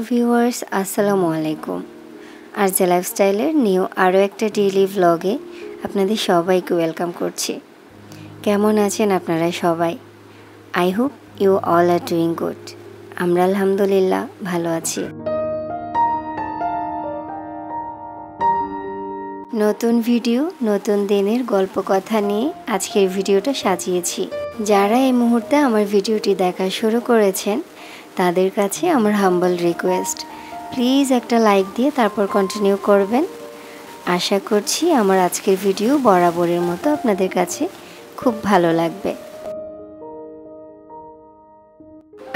Viewers, আসসালামু আলাইকুম। RJ লাইফস্টাইলের new আরও একটা ডেইলি ভ্লগে আপনাদের সবাইকে ওয়েলকাম করছি। কেমন আছেন আপনারা সবাই? I hope you all are doing good. আমরা আলহামদুলিল্লাহ ভালো আছি। নতুন ভিডিও, নতুন দিনের গল্প কথা নিয়ে আজকের ভিডিওটা সাজিয়েছি। যারা এই মুহূর্তে আমার ভিডিওটি দেখা শুরু করেছেন তাদের কাছে আমার হাম্বল রিকোয়েস্ট, প্লিজ একটা লাইক দিয়ে তারপর কন্টিনিউ করবেন। আশা করছি আমার আজকের ভিডিও বরাবরের মতো আপনাদের কাছে খুব ভালো লাগবে।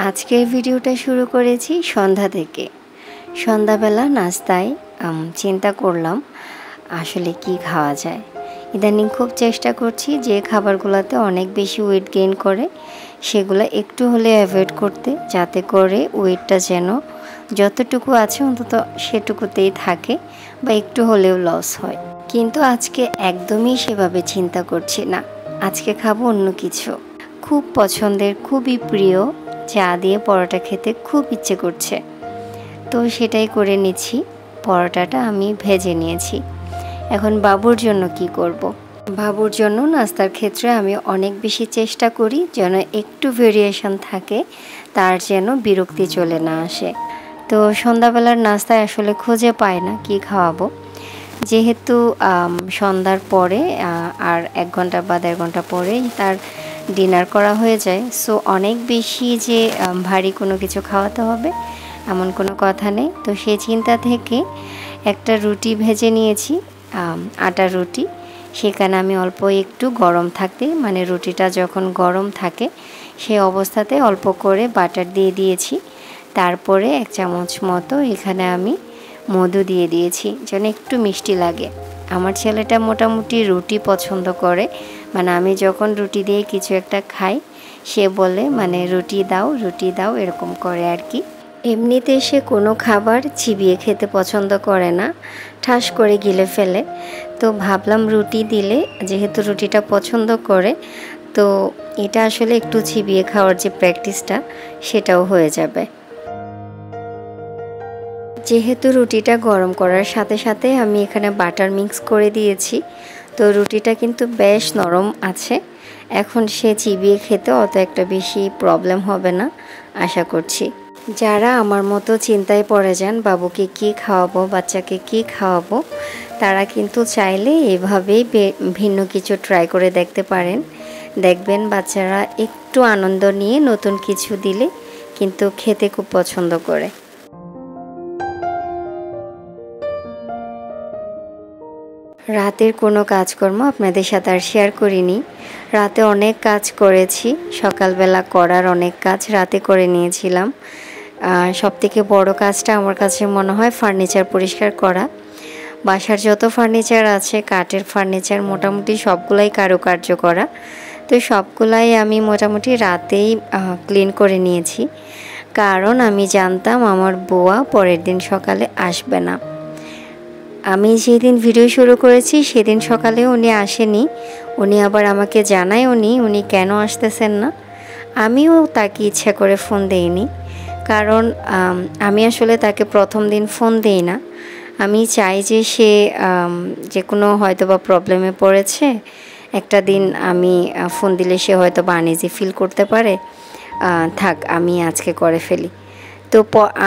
আজকের ভিডিওটা শুরু করেছি সন্ধ্যা থেকে। সন্ধ্যাবেলা নাস্তায় চিন্তা করলাম আসলে কি খাওয়া যায়। ইদানিং খুব চেষ্টা করছি যে খাবারগুলোতে অনেক বেশি ওয়েট গেইন করে সেগুলো একটু হলে অ্যাভয়েড করতে, যাতে করে ওয়েটটা যেন যতটুকু আছে অন্তত সেটুকুতেই থাকে বা একটু হলেও লস হয়। কিন্তু আজকে একদমই সেভাবে চিন্তা করছি না। আজকে খাবো অন্য কিছু। খুব পছন্দের, খুবই প্রিয় চা দিয়ে পরোটা খেতে খুব ইচ্ছে করছে, তো সেটাই করে নিচ্ছি। পরোটাটা আমি ভেজে নিয়েছি। এখন বাবুর জন্য কি করব। বাবুর জন্য নাস্তার ক্ষেত্রে আমি অনেক বেশি চেষ্টা করি যেন একটু ভেরিয়েশন থাকে, তার যেন বিরক্তি চলে না আসে। তো সন্ধ্যাবেলার নাস্তায় আসলে খুঁজে পাই না কি খাওয়াবো। যেহেতু সন্ধ্যার পরে আর 1 ঘন্টা বা 1.5 ঘন্টা পরেই তার ডিনার করা হয়ে যায়, সো অনেক বেশি যে ভারী কোনো কিছু খাওয়াতে হবে এমন কোনো কথা নেই। তো সেই চিন্তা থেকে একটা রুটি ভেজে নিয়েছি, আটার রুটি। সেখানে আমি অল্প একটু গরম থাকতে, মানে রুটিটা যখন গরম থাকে সেই অবস্থাতে অল্প করে বাটার দিয়ে দিয়েছি। তারপরে 1 চামচ মতো এখানে আমি মধু দিয়ে দিয়েছি যেন একটু মিষ্টি লাগে। আমার ছেলেটা মোটামুটি রুটি পছন্দ করে, মানে আমি যখন রুটি দিয়ে কিছু একটা খাই সে বলে মানে রুটি দাও এরকম করে আর কি। এমনিতে সে কোনো খাবার চিবিয়ে খেতে পছন্দ করে না, ঠাস করে গিলে ফেলে। তো ভাবলাম রুটি দিলে, যেহেতু রুটিটা পছন্দ করে, তো এটা আসলে একটু চিবিয়ে খাওয়ার যে প্র্যাকটিসটা সেটাও হয়ে যাবে। যেহেতু রুটিটা গরম করার সাথে সাথে আমি এখানে বাটার মিক্স করে দিয়েছি, তো রুটিটা কিন্তু বেশ নরম আছে। এখন সে চিবিয়ে খেতে অত একটা বেশি প্রবলেম হবে না আশা করছি। যারা আমার মতো চিন্তায় পড়ে যান বাবুকে কি খাওয়াবো, বাচ্চাকে কি খাওয়াবো, তারা কিন্তু চাইলে এভাবেই ভিন্ন কিছু ট্রাই করে দেখতে পারেন। দেখবেন বাচ্চারা একটু আনন্দ নিয়ে নতুন কিছু দিলে কিন্তু খেতে খুব পছন্দ করে। রাতের কোনো কাজকর্ম আপনাদের সাথে আর শেয়ার করিনি। রাতে অনেক কাজ করেছি, সকালবেলা করার অনেক কাজ রাতে করে নিয়েছিলাম। সবথেকে বড় কাজটা আমার কাছে মনে হয় ফার্নিচার পরিষ্কার করা। বাসার যত ফার্নিচার আছে, কাঠের ফার্নিচার মোটামুটি সবগুলাই কারুকার্য করা, তো সবগুলাই আমি মোটামুটি রাতেই ক্লিন করে নিয়েছি। কারণ আমি জানতাম আমার বুয়া পরের দিন সকালে আসবে না। আমি যেদিন ভিডিও শুরু করেছি সেদিন সকালে উনি আসেনি। উনি আবার আমাকে জানায় উনি কেন আসতেছেন না। আমিও তাকে ইচ্ছা করে ফোন দেইনি, কারণ আমি আসলে তাকে প্রথম দিন ফোন দেই না। আমি চাই যে সে যে কোনো হয়তো বা প্রবলেমে পড়েছে, একটা দিন আমি ফোন দিলে সে হয়তো বা আনইজি ফিল করতে পারে, থাক আমি আজকে করে ফেলি। তো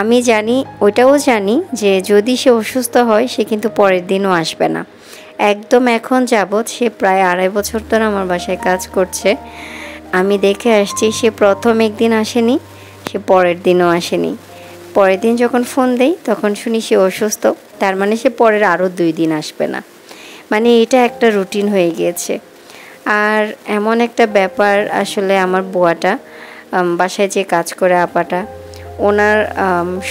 আমি জানি, ওইটাও জানি যে যদি সে অসুস্থ হয় সে কিন্তু পরের দিনও আসবে না। একদম এখন যাবৎ সে প্রায় 2.5 বছর ধরে আমার বাসায় কাজ করছে। আমি দেখে আসছি সে প্রথম একদিন আসেনি, সে পরের দিনও আসেনি। পরের দিন যখন ফোন দেই তখন শুনি সে অসুস্থ, তার মানে সে পরের আরও 2 দিন আসবে না। মানে এটা একটা রুটিন হয়ে গিয়েছে। আর এমন একটা ব্যাপার, আসলে আমার বুয়াটা বাসায় যে কাজ করে আপাটা, ওনার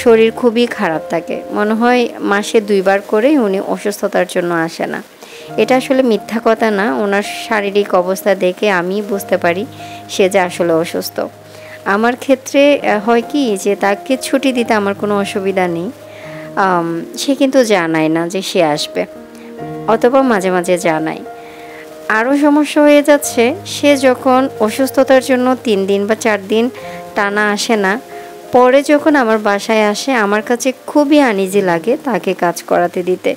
শরীর খুবই খারাপ থাকে। মনে হয় মাসে 2 বার করে উনি অসুস্থতার জন্য আসে না। এটা আসলে মিথ্যা কথা না, ওনার শারীরিক অবস্থা দেখে আমি বুঝতে পারি সে যে আসলে অসুস্থ। আমার ক্ষেত্রে হয় কি যে তাকে ছুটি দিতে আমার কোনো অসুবিধা নেই, সে কিন্তু জানায় না যে সে আসবে, অথবা মাঝে মাঝে জানায়। আরও সমস্যা হয়ে যাচ্ছে, সে যখন অসুস্থতার জন্য 3 দিন বা 4 দিন টানা আসে না, পরে যখন আমার বাসায় আসে আমার কাছে খুবই আনইজি লাগে তাকে কাজ করাতে দিতে,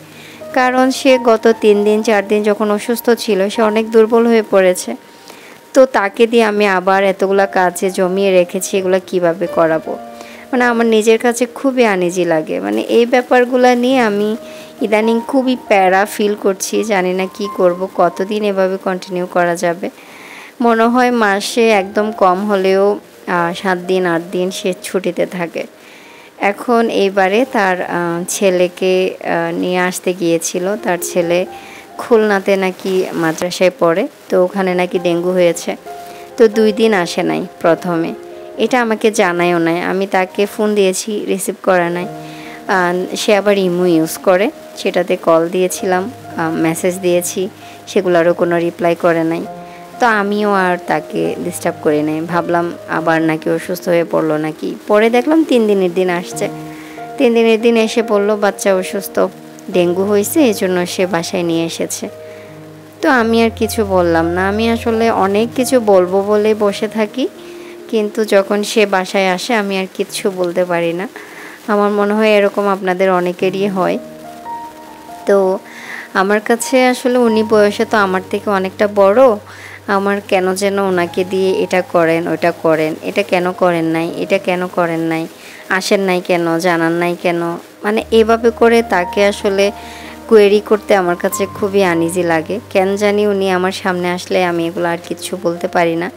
কারণ সে গত 3 দিন 4 দিন যখন অসুস্থ ছিল সে অনেক দুর্বল হয়ে পড়েছে। তো তাকে দিয়ে আমি আবার এতগুলা কাজে জমিয়ে রেখেছি, এগুলো কিভাবে করাবো? মানে আমার নিজের কাছে খুবই আনইজি লাগে। মানে এই ব্যাপারগুলো নিয়ে আমি ইদানিং খুবই প্যারা ফিল করছি, জানি না কি করব, কতদিন এভাবে কন্টিনিউ করা যাবে। মনে হয় মাসে একদম কম হলেও 7 দিন 8 দিন সে ছুটিতে থাকে। এখন এইবারে তার ছেলেকে নিয়ে আসতে গিয়েছিল। তার ছেলে খুলনাতে নাকি মাদ্রাসায় পড়ে, তো ওখানে নাকি ডেঙ্গু হয়েছে। তো 2 দিন আসে নাই প্রথমে, এটা আমাকে জানায়ও নাই। আমি তাকে ফোন দিয়েছি, রিসিভ করে নাই। সে আবার ইমো ইউজ করে, সেটাতে কল দিয়েছিলাম, মেসেজ দিয়েছি, সেগুলোরও কোনো রিপ্লাই করে নাই। তো আমিও আর তাকে ডিস্টার্ব করি নাই, ভাবলাম আবার নাকি অসুস্থ হয়ে পড়লো নাকি। পরে দেখলাম 3 দিনের দিন আসছে, 3 দিনের দিন এসে পড়লো বাচ্চা অসুস্থ, ডেঙ্গু হয়েছে, এই জন্য সে বাসায় নিয়ে এসেছে। তো আমি আর কিছু বললাম না। আমি আসলে অনেক কিছু বলবো বলে বসে থাকি, কিন্তু যখন সে বাসায় আসে আমি আর কিচ্ছু বলতে পারি না। আমার মনে হয় এরকম আপনাদের অনেকেরই হয়। তো আমার কাছে আসলে উনি বয়সে তো আমার থেকে অনেকটা বড়। আমার কেন যেন ওনাকে দিয়ে এটা করেন ওটা করেন, এটা কেন করেন নাই, এটা কেন করেন নাই, আসেন নাই কেন, জানান নাই কেন, মানে এভাবে করে তাকে আসলে কোয়েরি করতে আমার কাছে খুবই আনইজি লাগে। কেন জানি উনি আমার সামনে আসলে আমি এগুলো আর কিচ্ছু বলতে পারি না।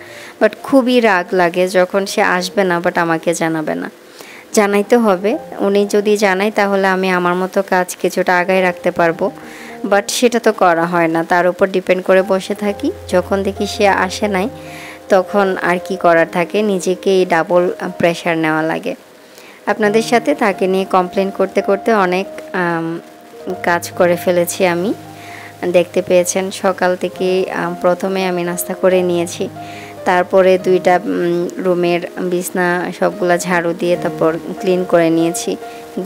বাট খুবই রাগ লাগে যখন সে আসবে না বাট আমাকে জানাবে না। জানাইতে হবে, উনি যদি জানায় তাহলে আমি আমার মতো কাজ কিছুটা আগায় রাখতে পারবো। বাট সেটা তো করা হয় না, তার উপর ডিপেন্ড করে বসে থাকি। যখন দেখি সে আসে নাই তখন আর কি করার থাকে, নিজেকেই ডাবল প্রেশার নেওয়া লাগে। আপনাদের সাথে তাকে নিয়ে কমপ্লেন করতে করতে অনেক কাজ করে ফেলেছি আমি। দেখতে পেয়েছেন সকাল থেকে প্রথমে আমি নাস্তা করে নিয়েছি, তারপরে 2টা রুমের বিছনা সবগুলা ঝাড়ু দিয়ে তারপর ক্লিন করে নিয়েছি,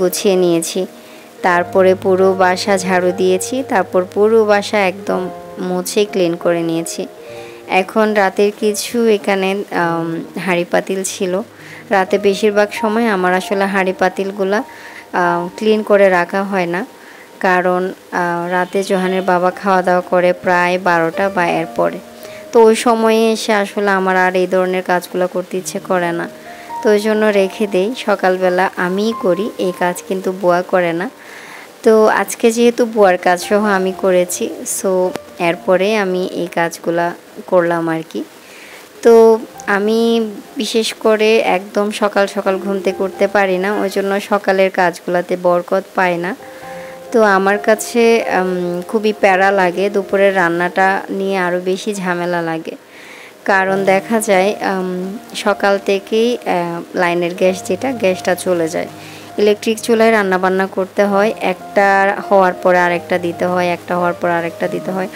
গুছিয়ে নিয়েছি। তারপরে পুরো বাসা ঝাড়ু দিয়েছি, তারপর পুরো বাসা একদম মুছে ক্লিন করে নিয়েছি। এখন রাতের কিছু এখানে হাঁড়ি পাতিল ছিল। রাতে বেশিরভাগ সময় আমার আসলে হাঁড়ি পাতিলগুলা ক্লিন করে রাখা হয় না, কারণ রাতে জোহানের বাবা খাওয়া দাওয়া করে প্রায় 12টা বা এর পরে। তো ওই সময়ে এসে আসলে আমার আর এই ধরনের কাজগুলো করতে ইচ্ছে করে না, তো ওই জন্য রেখে দেই। সকালবেলা আমিই করি এই কাজ, কিন্তু বুয়া করে না। তো আজকে যেহেতু বুয়ার কাজ সহ আমি করেছি, সো এরপরে আমি এই কাজগুলা করলাম আর কি। তো আমি বিশেষ করে একদম সকাল সকাল ঘুম থেকে উঠতে পারি না, ওই জন্য সকালের কাজগুলোতে বরকত পাই না। তো আমার কাছে খুবই প্যারা লাগে, দুপুরের রান্নাটা নিয়ে আরও বেশি ঝামেলা লাগে। কারণ দেখা যায় সকাল থেকেই লাইনের গ্যাস গ্যাসটা চলে যায়, ইলেকট্রিক চুলায় রান্নাবান্না করতে হয়, একটা হওয়ার পরে আরেকটা দিতে হয়, একটা হওয়ার পর আরেকটা দিতে হয়,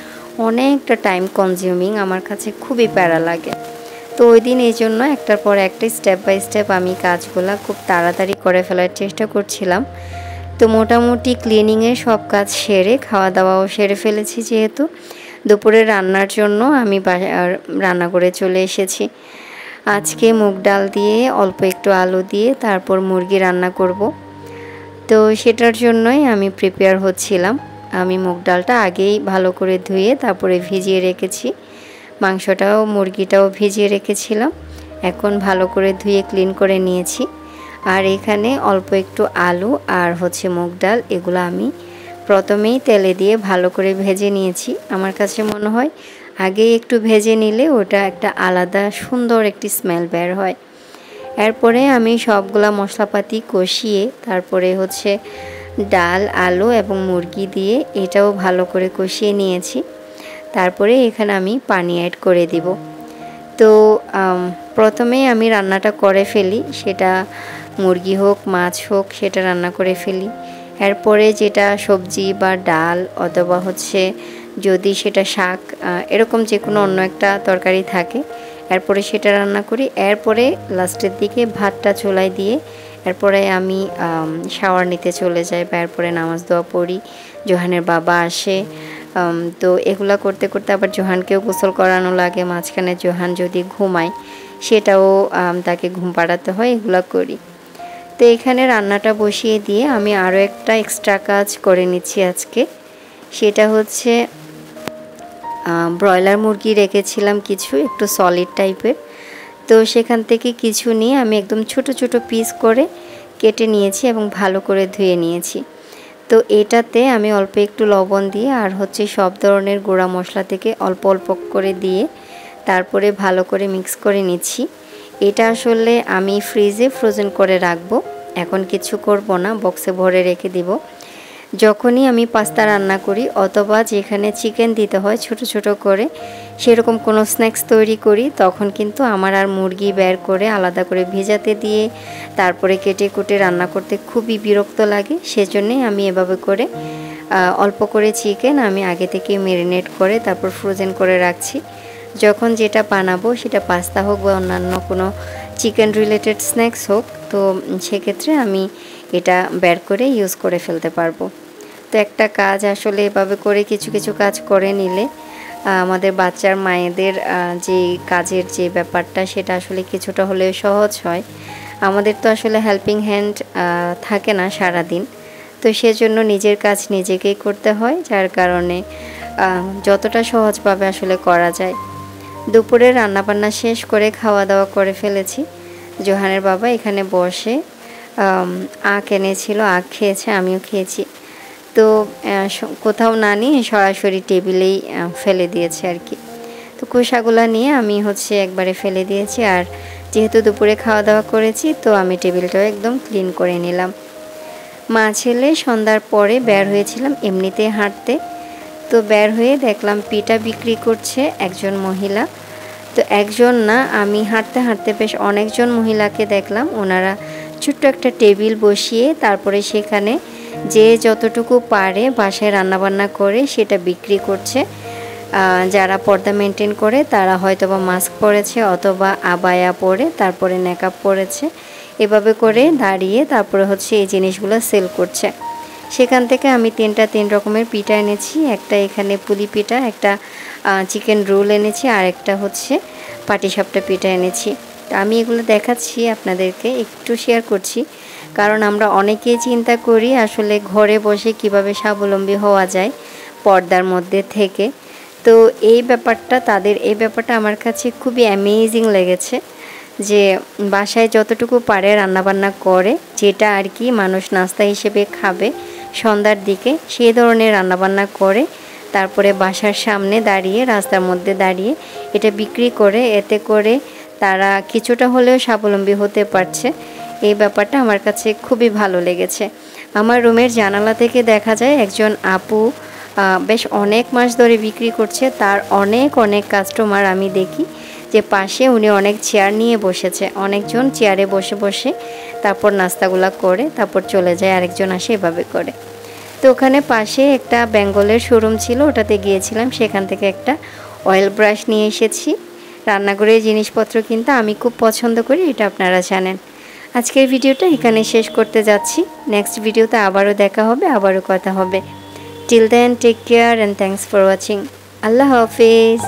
অনেকটা টাইম কনজিউমিং, আমার কাছে খুবই প্যারা লাগে। তো ওই দিন এই জন্য একটার পর একটা স্টেপ বাই স্টেপ আমি কাজগুলো খুব তাড়াতাড়ি করে ফেলার চেষ্টা করছিলাম। তো মোটামুটি ক্লিনিংয়ের সব কাজ সেরে খাওয়া দাওয়াও সেরে ফেলেছি, যেহেতু দুপুরে রান্নার জন্য আমি রান্না করে চলে এসেছি। আজকে মুগ ডাল দিয়ে অল্প একটু আলু দিয়ে তারপর মুরগি রান্না করব। তো সেটার জন্যই আমি প্রিপেয়ার হচ্ছিলাম। আমি মুগ ডালটা আগেই ভালো করে ধুয়ে তারপরে ভিজিয়ে রেখেছি, মাংসটাও মুরগিটাও ভিজিয়ে রেখেছিলাম, এখন ভালো করে ধুয়ে ক্লিন করে নিয়েছি। আর এখানে অল্প একটু আলু আর মুগ ডাল, এগুলো আমি প্রথমেই তেলে দিয়ে ভালো করে ভেজে নিয়েছি। আমার কাছে মনে হয় আগেই একটু ভেজে নিলে ওটা একটা আলাদা সুন্দর একটি স্মেল বের হয়। এরপরে আমি সবগুলা মশলাপাতি কষিয়ে তারপরে ডাল আলু এবং মুরগি দিয়ে এটাও ভালো করে কষিয়ে নিয়েছি। তারপরে এখানে আমি পানি অ্যাড করে দিব। তো প্রথমেই আমি রান্নাটা করে ফেলি, সেটা মুরগি হোক মাছ হোক সেটা রান্না করে ফেলি। এরপরে যেটা সবজি বা ডাল অথবা যদি সেটা শাক এরকম যে কোনো অন্য একটা তরকারি থাকে, এরপরে সেটা রান্না করি। এরপরে লাস্টের দিকে ভাতটা চুলায় দিয়ে এরপরে আমি শাওয়ার নিতে চলে যাই, বা এরপরে নামাজ দোয়া পড়ি, জোহানের বাবা আসে। তো এগুলা করতে করতে আবার জোহানকেও গোসল করানো লাগে, মাঝখানে জোহান যদি ঘুমায় সেটাও তাকে ঘুম পাড়াতে হয়, এগুলা করি। তো এখানে রান্নাটা বসিয়ে দিয়ে আমি আরও একটা এক্সট্রা কাজ করে নিচ্ছি আজকে। সেটা হচ্ছে ব্রয়লার মুরগি রেখেছিলাম কিছু, একটু সলিড টাইপের। তো সেখান থেকে কিছু নিয়ে আমি একদম ছোট ছোট পিস করে কেটে নিয়েছি এবং ভালো করে ধুয়ে নিয়েছি। তো এটাতে আমি অল্প একটু লবণ দিয়ে আর হচ্ছে সব ধরনের গুঁড়া মশলা থেকে অল্প অল্প করে দিয়ে তারপরে ভালো করে মিক্স করে নিচ্ছি। এটা আসলে আমি ফ্রিজে ফ্রোজেন করে রাখবো, এখন কিছু করব না, বক্সে ভরে রেখে দিব। যখনই আমি পাস্তা রান্না করি অথবা যেখানে চিকেন দিতে হয় ছোট ছোট করে, সেরকম কোনো স্ন্যাক্স তৈরি করি, তখন কিন্তু আমার আর মুরগি বের করে আলাদা করে ভেজাতে দিয়ে তারপরে কেটে কুটে রান্না করতে খুবই বিরক্ত লাগে। সেজন্যই আমি এভাবে করে অল্প করে চিকেন আমি আগে থেকে ম্যারিনেট করে তারপর ফ্রোজেন করে রাখছি। যখন যেটা বানাবো, সেটা পাস্তা হোক বা অন্যান্য কোনো চিকেন রিলেটেড স্ন্যাক্স হোক, তো সেক্ষেত্রে আমি এটা বের করে ইউজ করে ফেলতে পারবো। তো একটা কাজ আসলে এভাবে করে কিছু কিছু কাজ করে নিলে আমাদের বাচ্চার মায়েদের যে কাজের যে ব্যাপারটা, সেটা আসলে কিছুটা হলেও সহজ হয়। আমাদের তো আসলে হেল্পিং হ্যান্ড থাকে না সারাদিন, তো সেজন্য নিজের কাজ নিজেকেই করতে হয়, যার কারণে যতটা সহজভাবে আসলে করা যায়। দুপুরে রান্নাবান্না শেষ করে খাওয়া দাওয়া করে ফেলেছি। জোহানের বাবা এখানে বসে আখ এনেছিল, আখ খেয়েছে, আমিও খেয়েছি। তো কোথাও না নিয়ে সরাসরি টেবিলেই ফেলে দিয়েছে আর কি। তো খোসাগুলো নিয়ে আমি হচ্ছে একবারে ফেলে দিয়েছি। আর যেহেতু দুপুরে খাওয়া দাওয়া করেছি, তো আমি টেবিলটাও একদম ক্লিন করে নিলাম। মা ছেলে সন্ধ্যার পরে বের হয়েছিলাম এমনিতে হাঁটতে। তো বের হয়ে দেখলাম পিঠা বিক্রি করছে একজন মহিলা। তো একজন না, আমি হাঁটতে হাঁটতে বেশ অনেকজন মহিলাকে দেখলাম। ওনারা ছোট্ট একটা টেবিল বসিয়ে তারপরে সেখানে যে যতটুকু পারে বাসায় রান্নাবান্না করে সেটা বিক্রি করছে। যারা পর্দা মেনটেন করে তারা হয়তোবা মাস্ক পরেছে অথবা আবায়া পরে তারপরে নেকআপ পরেছে, এভাবে করে দাঁড়িয়ে তারপরে হচ্ছে এই জিনিসগুলো সেল করছে। সেখান থেকে আমি তিন রকমের পিঠা এনেছি। একটা এখানে পুলি পিঠা, একটা চিকেন রোল এনেছি, আর একটা হচ্ছে পাটিসাপটা পিঠা এনেছি। আমি এগুলো দেখাচ্ছি আপনাদেরকে, একটু শেয়ার করছি, কারণ আমরা অনেকেই চিন্তা করি আসলে ঘরে বসে কিভাবে স্বাবলম্বী হওয়া যায় পর্দার মধ্যে থেকে। তো এই ব্যাপারটা আমার কাছে খুবই অ্যামেজিং লেগেছে, যে বাসায় যতটুকু পারে রান্নাবান্না করে, যেটা আর কি মানুষ নাস্তা হিসেবে খাবে সন্ধ্যার দিকে, সেই ধরনের রান্নাবান্না করে তারপরে বাসার সামনে দাঁড়িয়ে, রাস্তার মধ্যে দাঁড়িয়ে এটা বিক্রি করে, এতে করে তারা কিছুটা হলেও স্বাবলম্বী হতে পারছে। এই ব্যাপারটা আমার কাছে খুবই ভালো লেগেছে। আমার রুমের জানালা থেকে দেখা যায় একজন আপু বেশ অনেক মাস ধরে বিক্রি করছে। তার অনেক কাস্টমার আমি দেখি যে পাশে উনি অনেক চেয়ার নিয়ে বসেছে, অনেকজন চেয়ারে বসে বসে তারপর নাস্তাগুলা করে তারপর চলে যায়, আরেকজন আসে, এভাবে করে। তো ওখানে পাশে একটা বেঙ্গলের শোরুম ছিল, ওটাতে গিয়েছিলাম। সেখান থেকে একটা অয়েল ব্রাশ নিয়ে এসেছি। রান্নাঘরের জিনিসপত্র কিন্তু আমি খুব পছন্দ করি, এটা আপনারা জানেন। আজকের ভিডিওটা এখানে শেষ করতে যাচ্ছি। নেক্সট ভিডিওতে আবারও দেখা হবে, আবারও কথা হবে। Till then take care and thanks for watching. আল্লাহ হাফেজ।